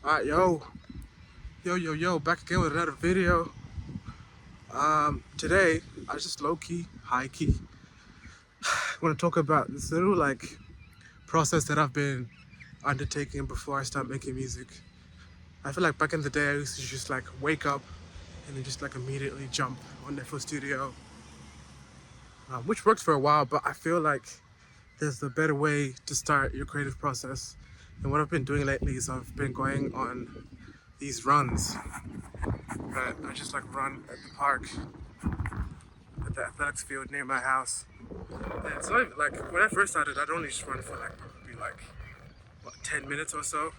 Alright, yo, back again with another video. Today, I just low-key, high-key, want to talk about this little, process that I've been undertaking before I start making music. I feel like back in the day, I used to just, wake up and then just, immediately jump on flstudio, which worked for a while, but I feel like there's a better way to start your creative process. And what I've been doing lately is I've been going on these runs. Right? I just run at the park, at the athletics field near my house. And it's not even, when I first started, I'd only just run for probably 10 minutes or so.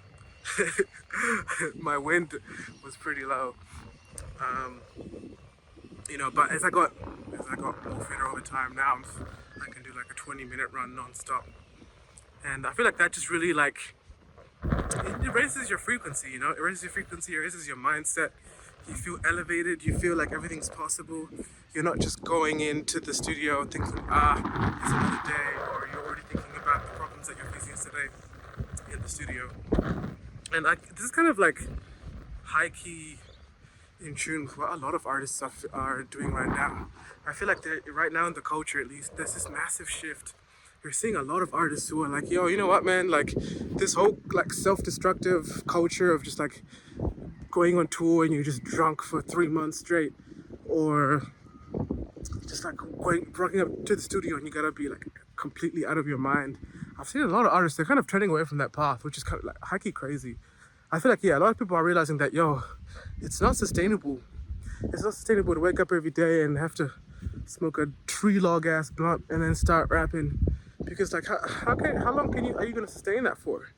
My wind was pretty low. But as I got more fitter over time, now I can do a 20-minute run non-stop. And I feel like that just really it raises your frequency, it raises your frequency, it raises your mindset. You feel elevated, you feel like everything's possible. You're not just going into the studio thinking, it's another day, or you're already thinking about the problems that you're facing yesterday in the studio. And this is kind of high-key in tune with what a lot of artists are doing right now. I feel like right now in the culture, at least, there's this massive shift. You're seeing a lot of artists who are like, yo, you know what, man? This whole self-destructive culture of just going on tour and you're just drunk for 3 months straight, or just walking up to the studio and you gotta be completely out of your mind. I've seen a lot of artists, they're kind of turning away from that path, which is kind of high-key crazy. I feel like, a lot of people are realizing that, it's not sustainable. It's not sustainable to wake up every day and have to smoke a tree log ass blunt and then start rapping, because how long are you gonna sustain that for?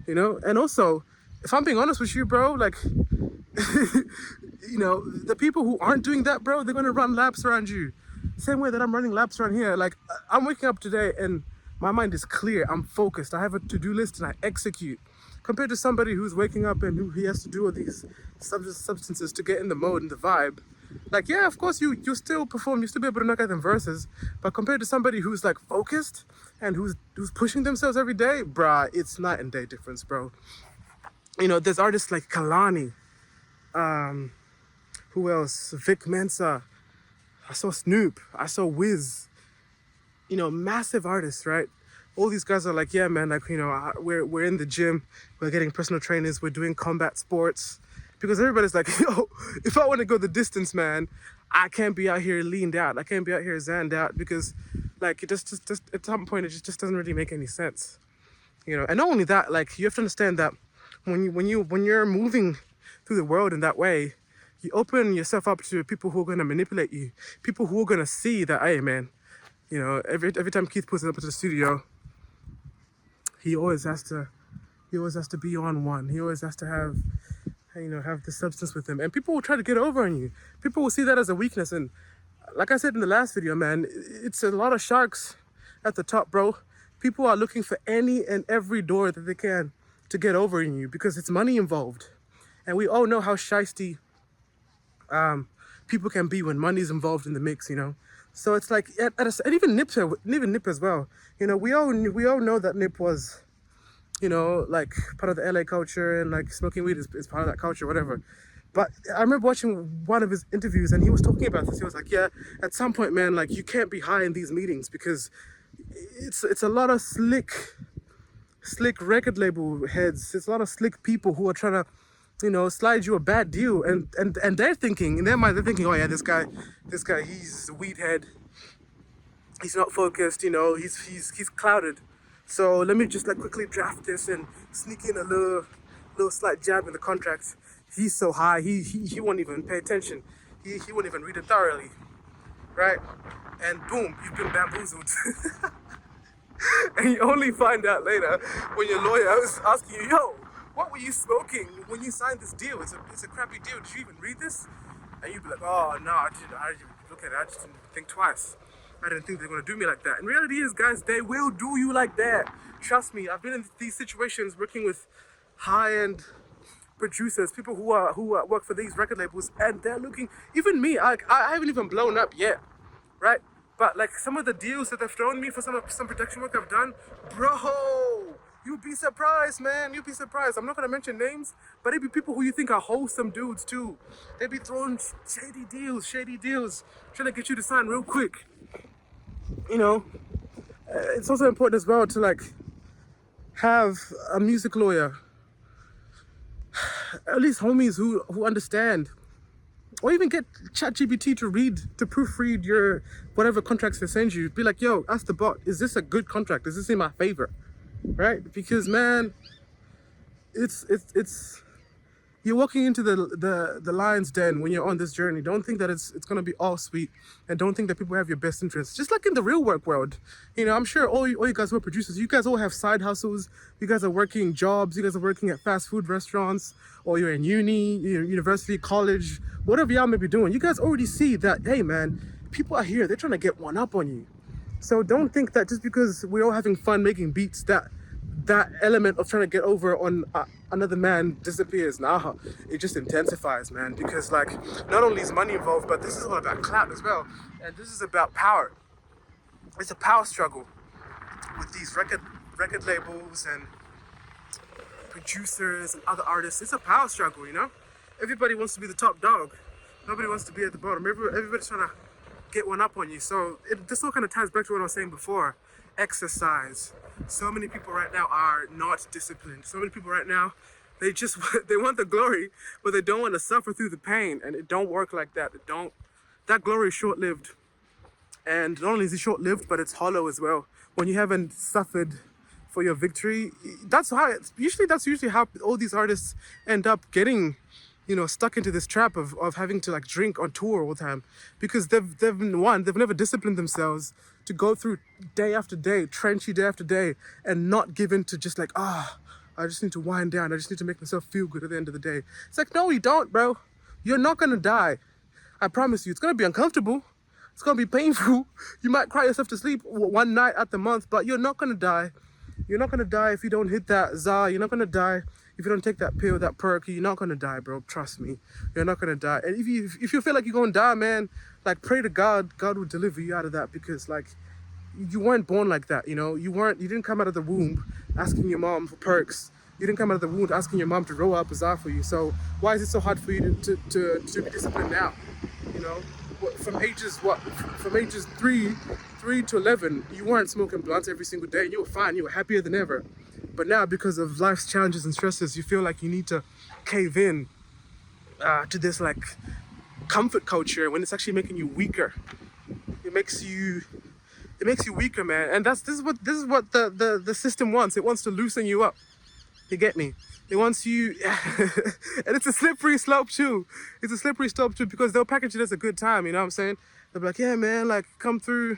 And also, if I'm being honest with you, bro, the people who aren't doing that, bro, they're gonna run laps around you. Same way that I'm running laps around here. I'm waking up today and my mind is clear. I'm focused. I have a to-do list and I execute. Compared to somebody who's waking up and who he has to do all these substances to get in the mode and the vibe. Of course you still perform, you still be able to knock out them verses, but compared to somebody who's focused and who's pushing themselves every day, bruh, it's night and day difference, bro. There's artists like Kalani, who else? Vic Mensa. I saw Snoop. I saw Wiz. Massive artists, right? All these guys are yeah, man, we're in the gym, we're getting personal trainers, we're doing combat sports. Because everybody's yo, if I want to go the distance, man, I can't be out here leaned out. I can't be out here zanned out, because it just at some point it just doesn't really make any sense. And not only that, you have to understand that when you're moving through the world in that way, you open yourself up to people who are going to manipulate you, people who are going to see that, hey, man, every time Keith puts it up to the studio, he always has to be on one. He always has to have the substance with him. And people will try to get over on you. People will see that as a weakness. And like I said in the last video, man, it's a lot of sharks at the top, bro. People are looking for any and every door that they can to get over on you, because it's money involved. And we all know how shiesty people can be when money's involved in the mix, So it's and even Nip as well. We all know that Nip was, part of the LA culture, and smoking weed is part of that culture, whatever. But I remember watching one of his interviews and he was talking about this. He was yeah, at some point, man, you can't be high in these meetings, because it's a lot of slick record label heads. It's a lot of slick people who are trying to, slide you a bad deal, and they're thinking, in their mind, they're thinking, oh yeah, this guy, he's a weed head. He's not focused, he's clouded. So let me just quickly draft this and sneak in a little slight jab in the contract. He's so high, he won't even pay attention. He won't even read it thoroughly, right? And boom, you've been bamboozled. And you only find out later when your lawyer is asking you, yo, what were you smoking when you signed this deal? It's a crappy deal. Did you even read this? And you'd be like, oh no, I didn't look at it. I just didn't think twice. I didn't think they were gonna do me like that. And reality is, guys, they will do you like that. Trust me, I've been in these situations working with high-end producers, people who work for these record labels, and they're looking. Even me, I haven't even blown up yet, right? But some of the deals that they've thrown me for some production work I've done, bro, You'd be surprised, man. You'd be surprised. I'm not gonna mention names, but they be people who you think are wholesome dudes too. They be throwing shady deals, trying to get you to sign real quick. You know, it's also important as well to like have a music lawyer, at least homies who understand, or even get ChatGPT to proofread your whatever contracts they send you. Be like, yo, ask the bot, is this a good contract? Is this in my favor? Right? Because man, it's you're walking into the lion's den when you're on this journey. Don't think that it's gonna be all sweet, and don't think that people have your best interests. Just like in the real work world, you know, I'm sure all you guys who are producers, you guys all have side hustles. You guys are working jobs. You guys are working at fast food restaurants, or you're in uni, university, college, whatever y'all may be doing. You guys already see that, hey man, people are here. They're trying to get one up on you. So don't think that just because we're all having fun making beats that element of trying to get over on another man disappears. Nah, it just intensifies, man. Because like, not only is money involved, but this is all about clout as well, and this is about power. It's a power struggle with these record labels and producers and other artists. It's a power struggle, you know. Everybody wants to be the top dog. Nobody wants to be at the bottom. Everybody's trying to get one up on you. So this all kind of ties back to what I was saying before. Exercise. So many people right now are not disciplined. So many people right now, they want the glory, but they don't want to suffer through the pain. And it don't work like that. That glory is short-lived. And not only is it short-lived, but it's hollow as well. When you haven't suffered for your victory, that's usually how all these artists end up getting, you know, stuck into this trap of having to like drink on tour all the time, because they've never disciplined themselves to go through day after day, trenchy day after day, and not give in to just like, I just need to wind down. I just need to make myself feel good at the end of the day. It's like, no, you don't, bro. You're not gonna die. I promise you. It's gonna be uncomfortable. It's gonna be painful. You might cry yourself to sleep one night at the month, but you're not gonna die. You're not gonna die if you don't hit that za. You're not gonna die if you don't take that pill, that perk. You're not gonna die, bro. Trust me. You're not gonna die. And if you feel like you're gonna die, man, like pray to God. God will deliver you out of that, because like you weren't born like that. You know, you didn't come out of the womb asking your mom for perks. You didn't come out of the womb asking your mom to roll up a za for you. So why is it so hard for you to be disciplined now? You know, from ages 3 to 11, you weren't smoking blunts every single day, and you were fine. You were happier than ever. But now, because of life's challenges and stresses, you feel like you need to cave in to this like comfort culture when it's actually making you weaker. It makes you weaker, man. And this is what the system wants. It wants to loosen you up. You get me? It wants you, and it's a slippery slope too. It's a slippery slope too, because they'll package it as a good time. You know what I'm saying? They'll be like, yeah, man, like come through,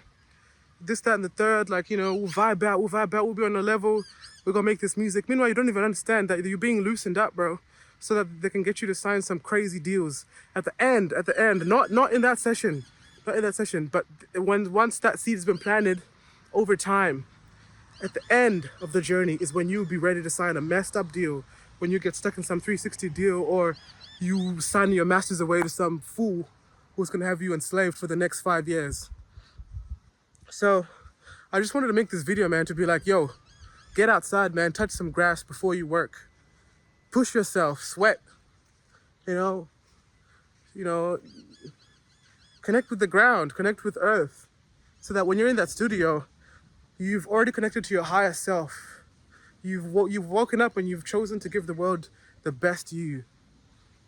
this, that, and the third. Like, you know, we'll vibe out. We'll be on a level. We're gonna make this music. Meanwhile, you don't even understand that you're being loosened up, bro, so that they can get you to sign some crazy deals at the end. Not in that session, but once that seed has been planted over time. At the end of the journey is when you'll be ready to sign a messed up deal, when you get stuck in some 360 deal, or you sign your masters away to some fool who's gonna have you enslaved for the next 5 years. So I just wanted to make this video, man, to be like, yo, get outside, man, touch some grass before you work. Push yourself, sweat, you know, connect with the ground, connect with earth, so that when you're in that studio, you've already connected to your higher self. You've woken up and you've chosen to give the world the best you.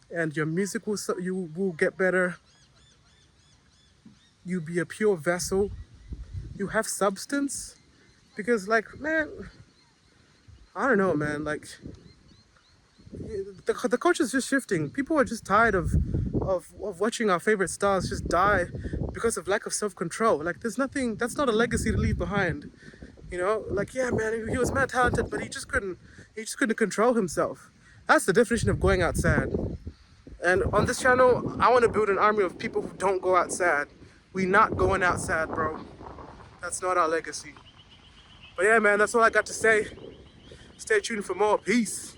And your music will get better. You'll be a pure vessel. You have substance. Because like, man, I don't know, man, like the culture's just shifting. People are just tired of watching our favorite stars just die because of lack of self-control. Like, there's nothing, that's not a legacy to leave behind. You know, like, yeah, man, he was mad talented, but he just couldn't control himself. That's the definition of going out sad. And on this channel, I want to build an army of people who don't go out sad. We not going out sad, bro. That's not our legacy. But yeah, man, that's all I got to say. Stay tuned for more. Peace.